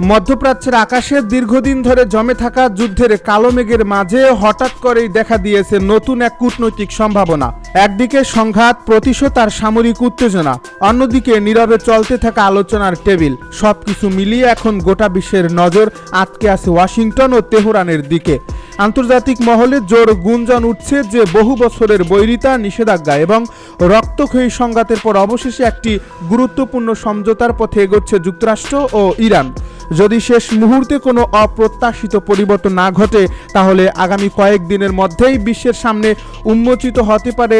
মধ্যপ্রাচ্যের আকাশে দীর্ঘদিন ধরে জমে থাকা যুদ্ধের কালো মেঘের মাঝে হঠাৎ করেই দেখা দিয়েছে নতুন এক কূটনৈতিক সম্ভাবনা। একদিকে সংঘাত, প্রতিশোধ আর সামরিক উত্তেজনা, অন্যদিকে নীরবে চলতে থাকা আলোচনার টেবিল। সবকিছু মিলিয়ে এখন গোটা বিশ্বের নজর আটকে আছে ওয়াশিংটন ও তেহরানের দিকে। আন্তর্জাতিক মহলে জোর গুঞ্জন উঠছে যে বহু বছরের বৈরিতা, নিষেধাজ্ঞা এবং রক্তক্ষয়ী সংঘাতের পর অবশেষে একটি গুরুত্বপূর্ণ সমঝোতার পথে এগোচ্ছে যুক্তরাষ্ট্র ও ইরান। যদি শেষ মুহূর্তে কোনো অপ্রত্যাশিত পরিবর্তন না ঘটে, তাহলে আগামী কয়েকদিনের মধ্যেই বিশ্বের সামনে উন্মোচিত হতে পারে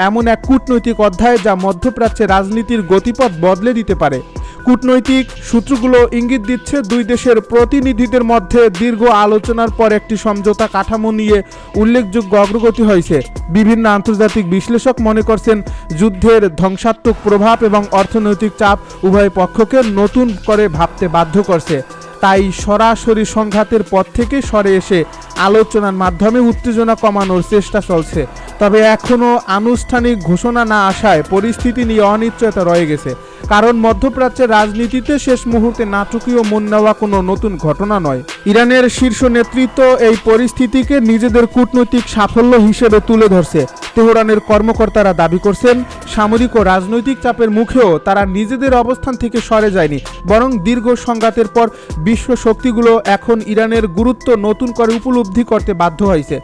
এমন এক কূটনৈতিক অধ্যায় যা মধ্যপ্রাচ্যের রাজনীতির গতিপথ বদলে দিতে পারে। কূটনৈতিক সূত্রগুলো ইঙ্গিত দিচ্ছে দুই দেশের প্রতিনিধিদের মধ্যে দীর্ঘ আলোচনার পর একটি সমঝোতা কাঠামো নিয়ে উল্লেখযোগ্য অগ্রগতি হয়েছে। বিভিন্ন আন্তর্জাতিক বিশ্লেষক মনে করছেন যুদ্ধের ধ্বংসাত্মক প্রভাব এবং অর্থনৈতিক চাপ উভয় পক্ষকে নতুন করে ভাবতে বাধ্য করছে। তাই সরাসরি সংঘাতের পথ থেকে সরে এসে আলোচনার মাধ্যমে উত্তেজনা কমানোর চেষ্টা চলছে। তবে এখনও আনুষ্ঠানিক ঘোষণা না আসায় পরিস্থিতি নিয়ে অনিশ্চয়তা রয়ে গেছে। কারণ মধ্যপ্রাচ্যের রাজনীতিতে শেষ মুহূর্তে নাটকীয় মন নেওয়া কোনো নতুন ঘটনা নয়। ইরানের শীর্ষ নেতৃত্ব এই পরিস্থিতিকে নিজেদের কূটনৈতিক সাফল্য হিসেবে তুলে ধরছে। তেহরানের কর্মকর্তারা দাবি করছেন, সামরিক ও রাজনৈতিক চাপের মুখেও তারা নিজেদের অবস্থান থেকে সরে যায়নি, বরং দীর্ঘ সংঘাতের পর বিশ্ব শক্তিগুলো এখন ইরানের গুরুত্ব নতুন করে উপলব্ধি করতে বাধ্য হয়েছে।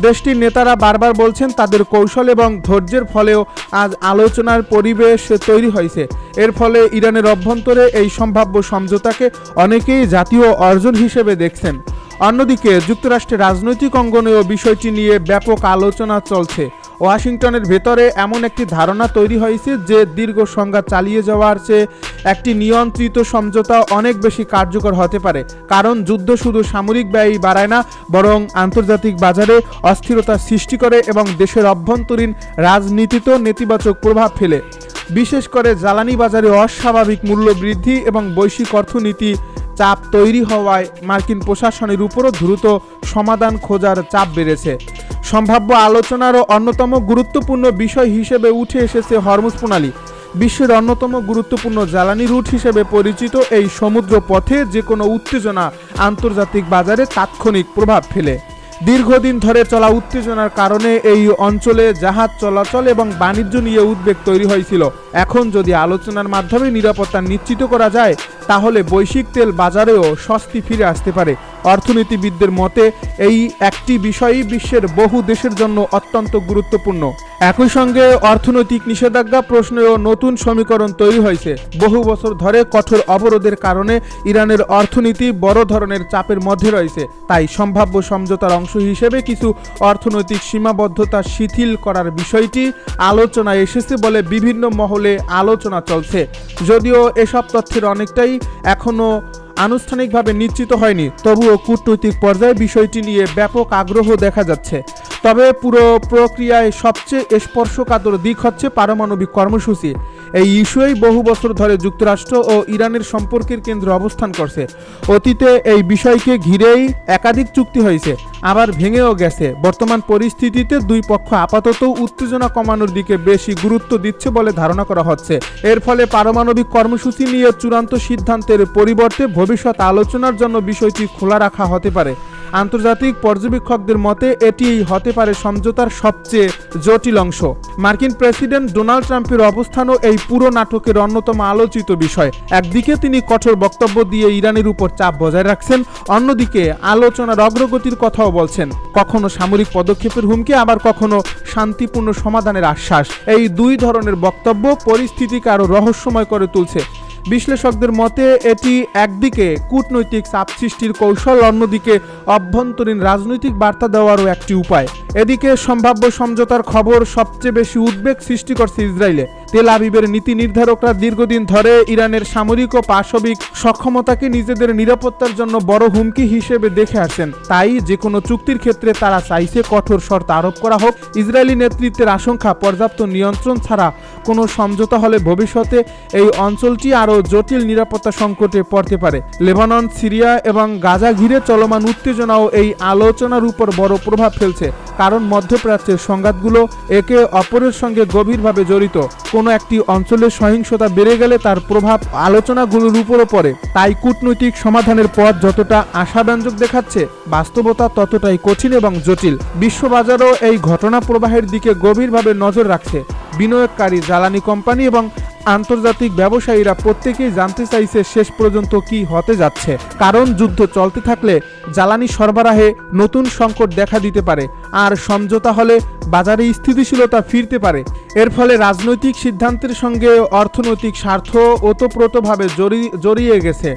দেশটির নেতারা বারবার বলছেন তাদের কৌশল এবং ধৈর্যের ফলেও আজ আলোচনার পরিবেশ তৈরি হয়েছে। এর ফলে ইরানের অভ্যন্তরে এই সম্ভাব্য সমঝোতাকে অনেকেই জাতীয় অর্জন হিসেবে দেখছেন। অন্যদিকে যুক্তরাষ্ট্রের রাজনৈতিক অঙ্গনেও বিষয়টি নিয়ে ব্যাপক আলোচনা চলছে। ওয়াশিংটনের ভেতরে এমন একটি ধারণা তৈরি হয়েছে যে দীর্ঘ সংঘাত চালিয়ে যাওয়ার চেয়ে একটি নিয়ন্ত্রিত সমঝোতা অনেক বেশি কার্যকর হতে পারে। কারণ যুদ্ধ শুধু সামরিক ব্যয় বাড়ায় না, বরং আন্তর্জাতিক বাজারে অস্থিরতা সৃষ্টি করে এবং দেশের অভ্যন্তরীণ রাজনীতিতেও নেতিবাচক প্রভাব ফেলে। বিশেষ করে জ্বালানি বাজারে অস্বাভাবিক মূল্য বৃদ্ধি এবং বৈশ্বিক অর্থনীতি চাপ তৈরি হওয়ায় মার্কিন প্রশাসনের উপরও দ্রুত সমাধান খোঁজার চাপ বেড়েছে। সম্ভাব্য আলোচনারও অন্যতম গুরুত্বপূর্ণ বিষয় হিসেবে উঠে এসেছে হরমুজ প্রণালী। বিশ্বের অন্যতম গুরুত্বপূর্ণ জ্বালানি রুট হিসেবে পরিচিত এই সমুদ্র পথে যে কোনো উত্তেজনা আন্তর্জাতিক বাজারে তাৎক্ষণিক প্রভাব ফেলে। দীর্ঘদিন ধরে চলা উত্তেজনার কারণে এই অঞ্চলে জাহাজ চলাচল এবং বাণিজ্য নিয়ে উদ্বেগ তৈরি হয়েছিল। এখন যদি আলোচনার মাধ্যমে নিরাপত্তা নিশ্চিত করা যায়, তাহলে বৈশ্বিক তেল বাজারেও স্বস্তি ফিরে আসতে পারে। অর্থনীতিবিদদের মতে এই একটি বিষয়ই বিশ্বের বহু দেশের জন্য অত্যন্ত গুরুত্বপূর্ণ। একই সঙ্গে অর্থনৈতিক নিষেধাজ্ঞা প্রশ্নেও নতুন সমীকরণ তৈরি হয়েছে। বহু বছর ধরে কঠোর অবরোধের কারণে ইরানের অর্থনীতি বড় ধরনের চাপের মধ্যে রয়েছে। তাই সম্ভাব্য সমঝোতার অংশ হিসেবে কিছু অর্থনৈতিক সীমাবদ্ধতা শিথিল করার বিষয়টি আলোচনায় এসেছে বলে বিভিন্ন মহলে আলোচনা চলছে। যদিও এসব তথ্যের অনেকটাই এখনও আনুষ্ঠানিকভাবে নিশ্চিত হয়নি, তবুও কূটনৈতিক পর্যায়ে বিষয়টি নিয়ে ব্যাপক আগ্রহ দেখা যাচ্ছে। তবে পুরো প্রক্রিয়ায় সবচেয়ে স্পর্শকাতর দিক হচ্ছে পারমাণবিক কর্মসূচি। এই ইস্যুই বহু বছর ধরে যুক্তরাষ্ট্র ও ইরানের সম্পর্কের কেন্দ্রে অবস্থান করছে। অতীতে এই বিষয়কে ঘিরেই একাধিক চুক্তি হয়েছে, আবার ভেঙেও গেছে। বর্তমান পরিস্থিতিতে দুই পক্ষ আপাতত উত্তেজনা কমানোর দিকে বেশি গুরুত্ব দিচ্ছে বলে ধারণা করা হচ্ছে। এর ফলে পারমাণবিক কর্মসূচি নিয়ে চূড়ান্ত সিদ্ধান্তের পরিবর্তে ভবিষ্যৎ আলোচনার জন্য বিষয়টি খোলা রাখা হতে পারে। আন্তর্জাতিক পর্যবেক্ষকদের মতে এটি হতে পারে সমঝোতার সবচেয়ে জটিল অংশ। মার্কিন প্রেসিডেন্ট ডোনাল্ড ট্রাম্পের অবস্থানও এই পুরো নাটকের অন্যতম আলোচিত বিষয়। একদিকে তিনি কঠোর বক্তব্য দিয়ে ইরানের উপর চাপ বজায় রাখছেন, অন্যদিকে আলোচনার অগ্রগতির কথাও বলছেন। কখনো সামরিক পদক্ষেপের হুমকি, আবার কখনো শান্তিপূর্ণ সমাধানের আশ্বাস। এই দুই ধরনের বক্তব্য পরিস্থিতিকে আরও রহস্যময় করে তুলছে। বিশ্লেষকদের মতে এটি একদিকে কূটনৈতিক চাপ সৃষ্টির কৌশল, অন্যদিকে অভ্যন্তরীণ রাজনৈতিক বার্তা দেওয়ারও একটি উপায়। এদিকে সম্ভাব্য সমঝোতার খবর সবচেয়ে বেশি উদ্বেগ সৃষ্টি করছে ইসরায়েলে। তেল আবিবের নীতি নির্ধারকরা দীর্ঘদিন ধরে ইরানের সামরিক ও পাশবিক সক্ষমতাকে নিজেদের নিরাপত্তার জন্য বড় হুমকি হিসেবে দেখে আসছেন। তাই যে কোনো চুক্তির ক্ষেত্রে তারা চাইছে কঠোর শর্ত আরোপ করা হোক। ইসরায়েলি নেতৃত্বের আশঙ্কা, পর্যাপ্ত নিয়ন্ত্রণ ছাড়া কোনো সমঝোতা হলে ভবিষ্যতে এই অঞ্চলটি আরও জটিল নিরাপত্তা সংকটে পড়তে পারে। লেবানন, সিরিয়া এবং গাজা ঘিরে চলমান উত্তেজনাও এই আলোচনার উপর বড় প্রভাব ফেলছে। কারণ মধ্যপ্রাচ্যের সংঘাতগুলো একে অপরের সঙ্গে গভীরভাবে জড়িত। কোনো একটি অঞ্চলের সহিংসতা বেড়ে গেলে তার প্রভাব আলোচনাগুলোর উপরও পড়ে। তাই কূটনৈতিক সমাধানের পথ যতটা আশাব্যঞ্জক দেখাচ্ছে, বাস্তবতা ততটাই কঠিন এবং জটিল। বিশ্ববাজারও এই ঘটনা প্রবাহের দিকে গভীরভাবে নজর রাখছে। বিনিয়োগকারী, জ্বালানি কোম্পানি এবং আন্তর্জাতিক ব্যবসায়ীরা প্রত্যেকেই জানতে চাইছে শেষ পর্যন্ত কি হতে যাচ্ছে। কারণ যুদ্ধ চলতে থাকলে জ্বালানি সরবরাহে নতুন সংকট দেখা দিতে পারে, আর সমঝোতা হলে বাজারে স্থিতিশীলতা ফিরতে পারে। এর ফলে রাজনৈতিক সিদ্ধান্তের সঙ্গে অর্থনৈতিক স্বার্থ ওতপ্রোতভাবে জড়িয়ে গেছে।